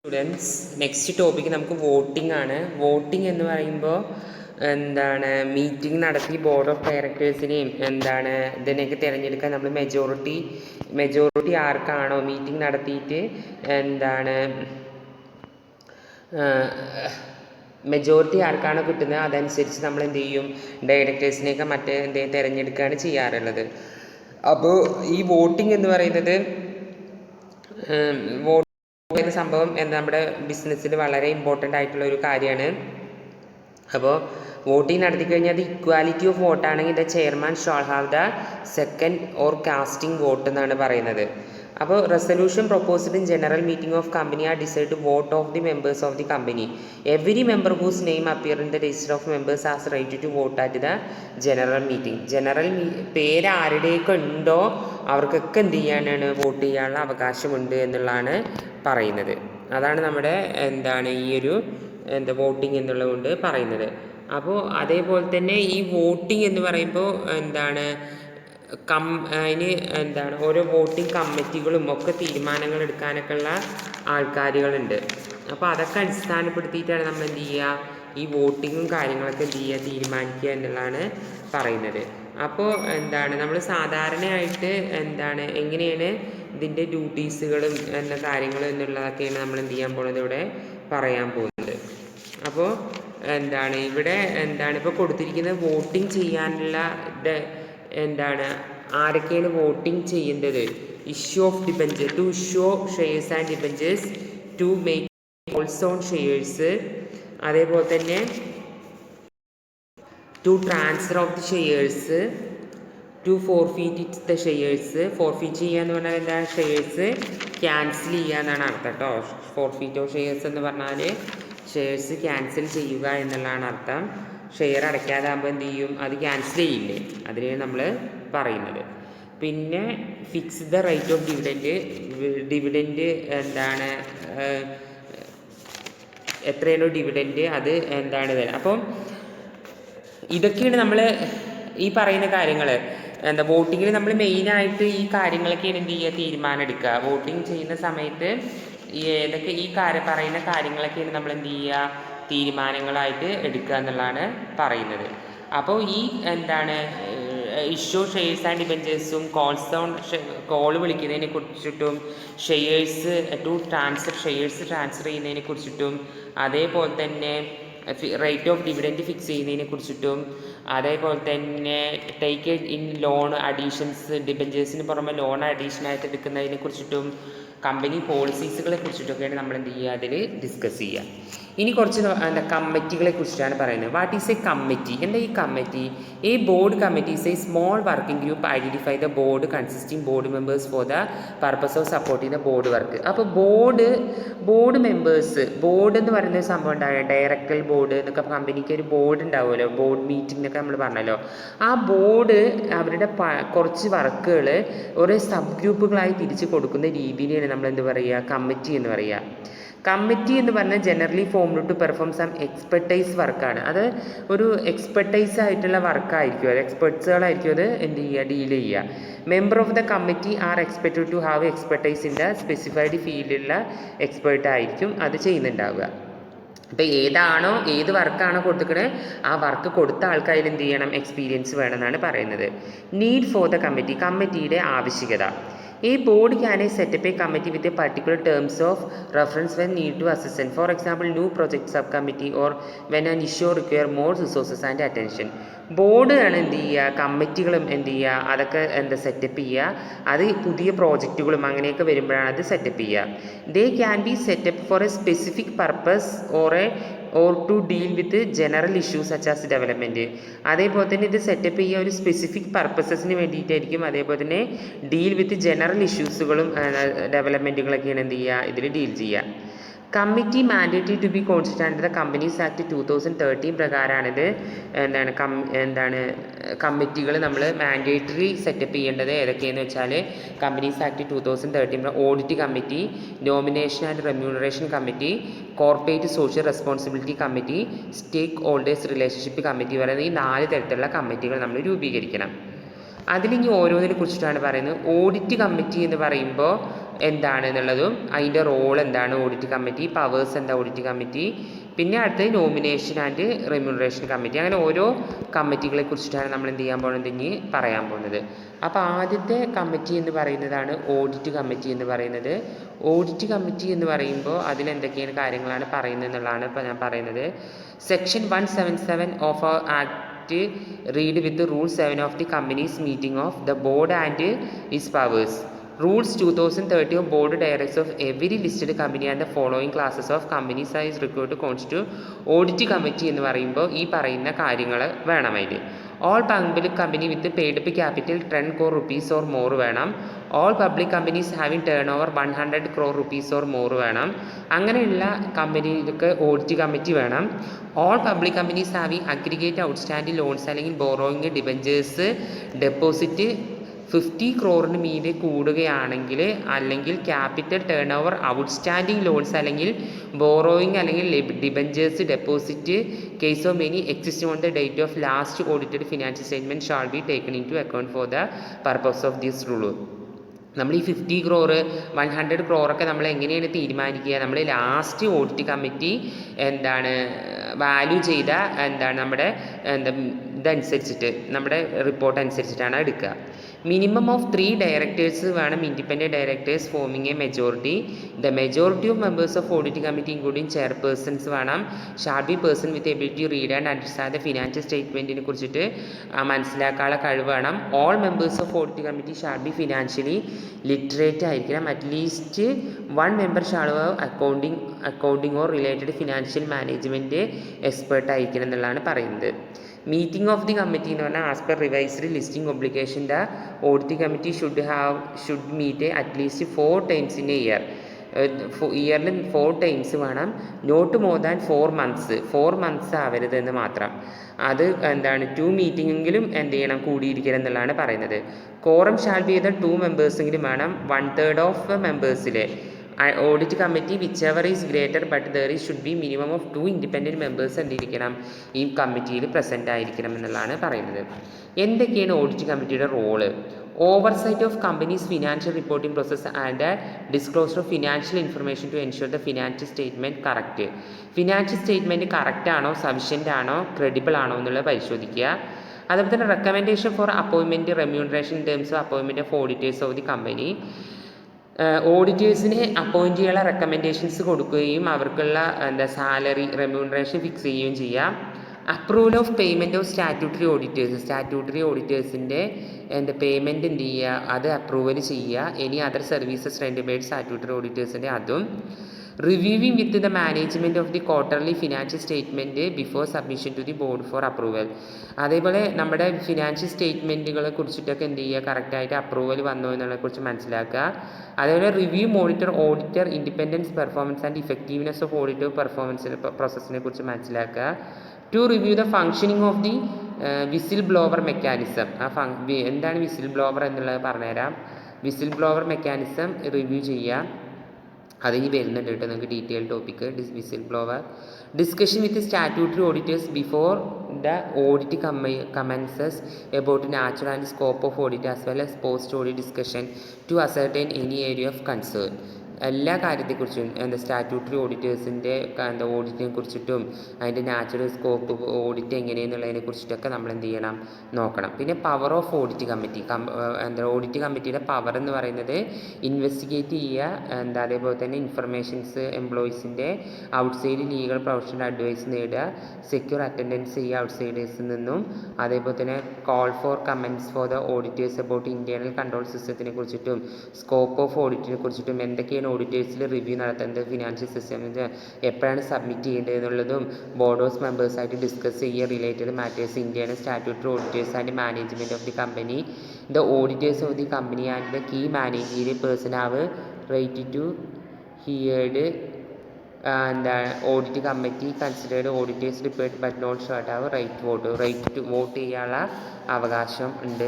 Students, next topic നമുക്ക് voting ആണ്. Voting എന്ന് പറയുമ്പോൾ മീറ്റിംഗ് നടത്തി ബോർഡ് ഓഫ് ഡയറക്ടേഴ്സിനെയും ഇതിനെയൊക്കെ തിരഞ്ഞെടുക്കാൻ നമ്മൾ മെജോറിറ്റി ആർക്കാണോ മീറ്റിംഗ് നടത്തിയിട്ട് മെജോറിറ്റി ആർക്കാണോ കിട്ടുന്നത് അതനുസരിച്ച് നമ്മൾ എന്ത് ചെയ്യും, ഡയറക്ടേഴ്സിനെയൊക്കെ തിരഞ്ഞെടുക്കുകയാണ് ചെയ്യാറുള്ളത്. അപ്പോൾ ഈ വോട്ടിംഗ് എന്ന് പറയുന്നത് എന്ന സംഭവം നമ്മുടെ ബിസിനസ്സിൽ വളരെ ഇമ്പോർട്ടൻ്റ് ആയിട്ടുള്ള ഒരു കാര്യമാണ്. അപ്പോൾ വോട്ടിംഗ് നടത്തി കഴിഞ്ഞാൽ അത് ഇക്വാലിറ്റി ഓഫ് വോട്ടാണെങ്കിൽ the chairman shall have the second or casting vote എന്നാണ് പറയുന്നത്. അപ്പോൾ resolution proposed in general meeting of company are decide to vote of the members of the company. Every member whose name appear in the register of members has right to vote at the general meeting. പേര് ആരുടെയൊക്കെ ഉണ്ടോ അവർക്കൊക്കെ എന്ത് ചെയ്യാനാണ്, vote ചെയ്യാനുള്ള അവകാശമുണ്ട് എന്നുള്ളതാണ് പറയുന്നത്. അതാണ് നമ്മുടെ ഈ ഒരു വോട്ടിംഗ് എന്നുള്ളതുകൊണ്ട് പറയുന്നത്. അപ്പോൾ അതേപോലെ തന്നെ ഈ വോട്ടിംഗ് എന്ന് പറയുമ്പോൾ അതിന് ഓരോ വോട്ടിംഗ് കമ്മിറ്റികളും ഒക്കെ തീരുമാനങ്ങൾ എടുക്കാനൊക്കെ ഉള്ള ആൾക്കാരുകളുണ്ട്. അപ്പോൾ അതൊക്കെ അടിസ്ഥാനപ്പെടുത്തിയിട്ടാണ് നമ്മൾ എന്ത് ചെയ്യുക, ഈ വോട്ടിങ്ങും കാര്യങ്ങളൊക്കെ എന്ത് ചെയ്യുക, തീരുമാനിക്കുക എന്നുള്ളതാണ് പറയുന്നത്. അപ്പോൾ നമ്മൾ സാധാരണയായിട്ട് എങ്ങനെയാണ് ഇതിൻ്റെ ഡ്യൂട്ടീസുകളും കാര്യങ്ങളും എന്നുള്ളതൊക്കെയാണ് നമ്മൾ എന്ത് ചെയ്യാൻ പോകുന്നത്, ഇവിടെ പറയാൻ പോകുന്നത്. അപ്പോൾ ഇവിടെ ഇപ്പോൾ കൊടുത്തിരിക്കുന്നത് വോട്ടിംഗ് ചെയ്യാനുള്ള ആരൊക്കെയാണ് വോട്ടിംഗ് ചെയ്യുന്നത്. Issue of debenture, to issue shares and debentures, to make calls on shares, അതേപോലെ തന്നെ to transfer of the shares, to forfeit the shares. Forfeit ചെയ്യുക എന്ന് പറഞ്ഞാൽ എന്താണ്, ഷെയർസ് ക്യാൻസൽ ചെയ്യുക എന്നാണ് അർത്ഥം കേട്ടോ. ഫോർഫീറ്റ് ഓഫ് ഷെയർസ് എന്ന് പറഞ്ഞാൽ ഷെയർസ് ക്യാൻസൽ ചെയ്യുക എന്നുള്ളതാണ് അർത്ഥം. ഷെയർ അടയ്ക്കാതാകുമ്പോൾ എന്ത് ചെയ്യും, അത് ക്യാൻസൽ ചെയ്യില്ലേ, അതിനെയാണ് നമ്മൾ പറയുന്നത്. പിന്നെ fix the rate of dividend എത്രയാണോ ഡിവിഡൻറ്റ് അത് തരാം. അപ്പം ഇതൊക്കെയാണ് നമ്മൾ ഈ പറയുന്ന കാര്യങ്ങൾ. വോട്ടിങ്ങിൽ നമ്മൾ മെയിനായിട്ട് ഈ കാര്യങ്ങളൊക്കെയാണ് എന്ത് ചെയ്യുക, തീരുമാനം എടുക്കുക. വോട്ടിംഗ് ചെയ്യുന്ന സമയത്ത് ഏതൊക്കെ ഈ പറയുന്ന കാര്യങ്ങളൊക്കെയാണ് നമ്മൾ എന്ത് ചെയ്യുക, തീരുമാനങ്ങളായിട്ട് എടുക്കുക എന്നുള്ളതാണ് പറയുന്നത്. അപ്പോൾ ഈ ഇഷ്യൂ ഷെയർസ് ആൻഡ് ഡിബഞ്ചേഴ്സും കോൾ വിളിക്കുന്നതിനെ കുറിച്ചിട്ടും ഷെയർസ് ടു ഷെയർസ് ട്രാൻസ്ഫർ ചെയ്യുന്നതിനെ കുറിച്ചിട്ടും, അതേപോലെ തന്നെ റേറ്റ് ഓഫ് ഡിവിഡൻറ്റ് ഫിക്സ് ചെയ്യുന്നതിനെ കുറിച്ചിട്ടും, അതേപോലെ തന്നെ ടേക്ക് ഇൻ ലോൺ അഡീഷൻസ്, ഡിബഞ്ചേഴ്സിന് പുറമെ ലോൺ അഡീഷനായിട്ട് എടുക്കുന്നതിനെ കുറിച്ചിട്ടും, കമ്പനി പോളിസീസുകളെ കുറിച്ചിട്ടൊക്കെയാണ് നമ്മൾ എന്ത് ചെയ്യുക, അതിൽ ഡിസ്കസ് ചെയ്യുക. ഇനി കുറച്ച് കമ്മിറ്റികളെ കുറിച്ചിട്ടാണ് പറയുന്നത്. What is A committee? എന്താ ഈ committee? A board committee is A small working group identify the board consisting board members four the purpose of supporting the board work. അപ്പോൾ ബോർഡ് മെമ്പേഴ്സ്, ബോർഡ് എന്ന് പറയുന്ന ഒരു സംഭവം ഉണ്ടാകും. ഡയറക്ടർ ബോർഡ് എന്നൊക്കെ കമ്പനിക്ക് ഒരു ബോർഡ് ഉണ്ടാവുമല്ലോ, ബോർഡ് മീറ്റിംഗ് എന്നൊക്കെ നമ്മൾ പറഞ്ഞല്ലോ. ആ ബോർഡ് അവരുടെ കുറച്ച് വർക്കുകൾ ഓരോ സബ് ഗ്രൂപ്പുകളായി തിരിച്ച് കൊടുക്കുന്ന രീതിയിലാണ് നമ്മൾ എന്ത് പറയുക, കമ്മിറ്റി എന്ന് പറയുക. കമ്മിറ്റി എന്ന് പറഞ്ഞാൽ generally formed to perform some expertise വർക്കാണ്. അത് ഒരു എക്സ്പെർട്ടൈസ് ആയിട്ടുള്ള വർക്കായിരിക്കും, അത് എക്സ്പെർട്സുകളായിരിക്കും അത് എന്ത് ചെയ്യുക, ഡീൽ ചെയ്യുക. Member of the committee are expected to have expertise in the specified ഫീൽഡിലുള്ള എക്സ്പേർട്ടായിരിക്കും അത് ചെയ്യുന്നുണ്ടാവുക. അപ്പോൾ ഏത് വർക്കാണോ കൊടുത്തിക്കണേ ആ വർക്ക് കൊടുത്ത ആൾക്കാർ എന്ത് ചെയ്യണം, എക്സ്പീരിയൻസ് വേണമെന്നാണ് പറയുന്നത്. നീഡ് ഫോർ ദ കമ്മിറ്റിയുടെ ആവശ്യകത. A board can set up a committee with a particular terms of reference when need to assistance. For example, new project subcommittee or when an issue require more resources and attention. Board ആണ് എന്ത് ചെയ്യുക, കമ്മിറ്റികളും എന്ത് ചെയ്യുക, അതൊക്കെ setup ചെയ്യുക. അത് പുതിയ പ്രോജക്റ്റുകളും അങ്ങനെയൊക്കെ വരുമ്പോഴാണ് അത് സെറ്റപ്പ് ചെയ്യുക. They can be set up for a specific purpose or to deal with general issues such as development. അതേപോലെ തന്നെ ഇത് സെറ്റപ്പ് ചെയ്യുക ഒരു സ്പെസിഫിക് പർപ്പസസിന് വേണ്ടിയിട്ടായിരിക്കും. അതേപോലെ തന്നെ ഡീൽ വിത്ത് ജനറൽ ഇഷ്യൂസുകളും ഡെവലപ്മെൻറ്റുകളൊക്കെയാണ് എന്ത് ചെയ്യുക, ഇതിൽ ഡീൽ ചെയ്യുക. Committee mandatory to be constitute under the companies act 2013 പ്രകാരമാണിത് കമ്മിറ്റികൾ നമ്മൾ മാൻഡേറ്ററി സെറ്റപ്പ് ചെയ്യേണ്ടത്. ഏതൊക്കെയെന്ന് വെച്ചാൽ companies act 2013 audit committee, nomination and remuneration committee, corporate social responsibility committee, stakeholders relationship committee പറയുന്ന ഈ 4 തരത്തിലുള്ള കമ്മിറ്റികൾ നമ്മൾ രൂപീകരിക്കണം. അതിലിനി ഓരോന്നിനെ കുറിച്ചിട്ടാണ് പറയുന്നത്. ഓഡിറ്റ് കമ്മിറ്റി എന്ന് പറയുമ്പോൾ എന്താണ് എന്നുള്ളതും അതിൻ്റെ റോൾ എന്താണ് ഓഡിറ്റ് കമ്മിറ്റി, പവേഴ്സ് എന്താ ഓഡിറ്റ് കമ്മിറ്റി, പിന്നെ അടുത്തത് നോമിനേഷൻ ആൻഡ് റെമ്യൂണറേഷൻ കമ്മിറ്റി. അങ്ങനെ ഓരോ കമ്മിറ്റികളെ കുറിച്ചിട്ടാണ് നമ്മൾ എന്ത് ചെയ്യാൻ പോകുന്നത്, ഇനി പറയാൻ പോകുന്നത്. അപ്പോൾ ആദ്യത്തെ കമ്മിറ്റി എന്ന് പറയുന്നതാണ് ഓഡിറ്റ് കമ്മിറ്റി എന്ന് പറയുന്നത്. ഓഡിറ്റ് കമ്മിറ്റി എന്ന് പറയുമ്പോൾ അതിലെന്തൊക്കെയാണ് കാര്യങ്ങളാണ് പറയുന്നത് എന്നുള്ളതാണ് ഇപ്പോൾ ഞാൻ പറയുന്നത്. Section 177 of act read with Rule 7 of the Companies Meeting of the Board and its powers. Rules 2030 of Board Directors of every listed company and the following classes of companies is required to constitute Audit Committee എന്ന് പറയുമ്പോൾ ഈ പറയുന്ന കാര്യങ്ങൾ വേണമായിട്ട്. All public company with paid up capital 10 crore rupees or more വേണം. All public companies having turnover 100 crore rupees or more വേണം. അങ്ങനെയുള്ള കമ്പനികൾക്ക് audit committee വേണം. All public companies having aggregate outstanding loans അല്ലെങ്കിൽ ബോറോയിങ്, ഡിബഞ്ചേഴ്സ്, ഡെപ്പോസിറ്റ് 50 crore മീതെ കൂടുകയാണെങ്കിൽ, അല്ലെങ്കിൽ capital turnover outstanding loans അല്ലെങ്കിൽ ബോറോയിങ് അല്ലെങ്കിൽ debentures, deposit case of many existing on the date of last audited financial statement shall be taken into account for the purpose of this rule. നമ്മൾ ഈ 50 crore 100 crore ഒക്കെ നമ്മൾ എങ്ങനെയാണ് തീരുമാനിക്കുക? നമ്മൾ last audit committee എന്താണ് value ചെയ്ത എന്താണ് നമ്മുടെ ഇതനുസരിച്ചിട്ട്, നമ്മുടെ റിപ്പോർട്ട് അനുസരിച്ചിട്ടാണ് എടുക്കുക. മിനിമം ഓഫ് 3 ഡയറക്ടേഴ്സ് വേണം, independent directors forming a majority. The majority of members of audit committee including chairpersons വേണം. Shall be person with ability read and understand the financial സ്റ്റേറ്റ്മെൻറ്റിനെ കുറിച്ചിട്ട് മനസ്സിലാക്കാനുള്ള കഴിവ് വേണം. All members of audit committee shall be financially literate ആയിരിക്കണം. At least 1 member shall accounting or related financial management expert ആയിരിക്കണം എന്നുള്ളതാണ് പറയുന്നത്. മീറ്റിംഗ് ഓഫ് ദി കമ്മിറ്റി എന്ന് പറഞ്ഞാൽ as per revised listing obligation the audit committee should meet at least 4 times in a year. ഇയറിൽ 4 times വേണം. Not more than 4 months ആവരുത് എന്ന് മാത്രം. അത് എന്താണ് 2 മീറ്റിംഗെങ്കിലും എന്ത് ചെയ്യണം, കൂടിയിരിക്കണം എന്നുള്ളതാണ് പറയുന്നത്. കോറം ഷാൾ ബി ചെയ്ത 2 മെമ്പേഴ്സെങ്കിലും വേണം. 1/3 ഓഫ് മെമ്പേഴ്സിലെ audit committee whichever is greater but there should be minimum of 2 independent members എന്തിരിക്കണം, ഈ കമ്മിറ്റിയിൽ പ്രസൻറ്റ് ആയിരിക്കണം എന്നുള്ളതാണ് പറയുന്നത്. എന്തൊക്കെയാണ് ഓഡിറ്റ് കമ്മിറ്റിയുടെ role? Oversight of companies financial reporting process and disclosure of financial information to ensure the financial statement correct. Financial statement correct ആണോ, sufficient ആണോ, ക്രെഡിബിൾ ആണോ എന്നുള്ളത് പരിശോധിക്കുക. അതുപോലെ തന്നെ recommendation for appointment, remuneration in terms of appointment of auditors of the company. ഓഡിറ്റേഴ്സിനെ appoint ചെയ്യാനുള്ള recommendations കൊടുക്കുകയും അവർക്കുള്ള സാലറി, റെമ്യൂണറേഷൻ ഫിക്സ് ചെയ്യുകയും ചെയ്യാം. Approval of payment of statutory ഓഡിറ്റേഴ്സിൻ്റെ പേയ്മെൻറ്റ് എന്ത് ചെയ്യുക, അത് അപ്രൂവൽ ചെയ്യുക. Any other services rend by statutory ഓഡിറ്റേഴ്സിൻ്റെ അതും. Reviewing with the management of the quarterly financial statement before submission to the board for approval. അതേപോലെ നമ്മുടെ ഫിനാൻഷ്യൽ സ്റ്റേറ്റ്മെൻറ്റുകളെ കുറിച്ചിട്ടൊക്കെ എന്ത് ചെയ്യുക, കറക്റ്റായിട്ട് അപ്രൂവൽ വന്നോ എന്നുള്ളതിനെക്കുറിച്ച് മനസ്സിലാക്കുക. അതേപോലെ review auditor independence, performance and effectiveness of auditor പെർഫോമൻസിൻ്റെ പ്രോസസ്സിനെ കുറിച്ച് മനസ്സിലാക്കുക. To review the functioning of the whistle blower mechanism. എന്താണ് വിസിൽ ബ്ലോവർ എന്നുള്ളത് പറഞ്ഞുതരാം. വിസിൽ ബ്ലോവർ മെക്കാനിസം റിവ്യൂ ചെയ്യുക. അതിന് വരുന്നുണ്ട് കേട്ടോ നിങ്ങൾക്ക് detail topic. Whistle blower discussion with statutory auditors before the audit commences about natural and scope of audit as well as post audit discussion to ascertain any area of concern. എല്ലാ കാര്യത്തെക്കുറിച്ചും statutory ഓഡിറ്റേഴ്സിൻ്റെ ഓഡിറ്റിനെ കുറിച്ചിട്ടും അതിൻ്റെ natural scope audit എങ്ങനെയെന്നുള്ളതിനെ കുറിച്ചിട്ടൊക്കെ നമ്മൾ എന്ത് ചെയ്യണം, നോക്കണം. പിന്നെ power of audit committee. Audit കമ്മിറ്റിയുടെ പവർ എന്ന് പറയുന്നത് ഇൻവെസ്റ്റിഗേറ്റ് ചെയ്യുക, അതേപോലെ തന്നെ ഇൻഫർമേഷൻസ് എംപ്ലോയീസിൻ്റെ ഔട്ട്സൈഡ് ലീഗൽ പ്രൊഫഷണൽ അഡ്വൈസ് നേടുക, സെക്യൂർ അറ്റൻഡൻസ് ചെയ്യുക ഔട്ട്സൈഡേഴ്സിൽ നിന്നും, അതേപോലെ തന്നെ call for comments for the auditors about internal control സിസ്റ്റത്തിനെ കുറിച്ചിട്ടും സ്കോപ്പ് ഓഫ് ഓഡിറ്റിനെ കുറിച്ചിട്ടും എന്തൊക്കെയാണ് ഓഡിറ്റേഴ്സിൽ റിവ്യൂ നടത്തേണ്ടത്, ഫിനാൻഷ്യൽ സിസ്റ്റം എപ്പോഴാണ് സബ്മിറ്റ് ചെയ്യേണ്ടത് എന്നുള്ളതും ബോർഡ് ഓഫ് മെമ്പേഴ്സായിട്ട് ഡിസ്കസ് ചെയ്യുക. റിലേറ്റഡ് മാറ്റേഴ്സ് ഇന്ത്യയാണ് statutory auditors and management of the company. The auditors of the company and the key managerial person have right to heard audit committee considered auditors report but not short have right to vote ചെയ്യാനുള്ള അവകാശം ഉണ്ട്.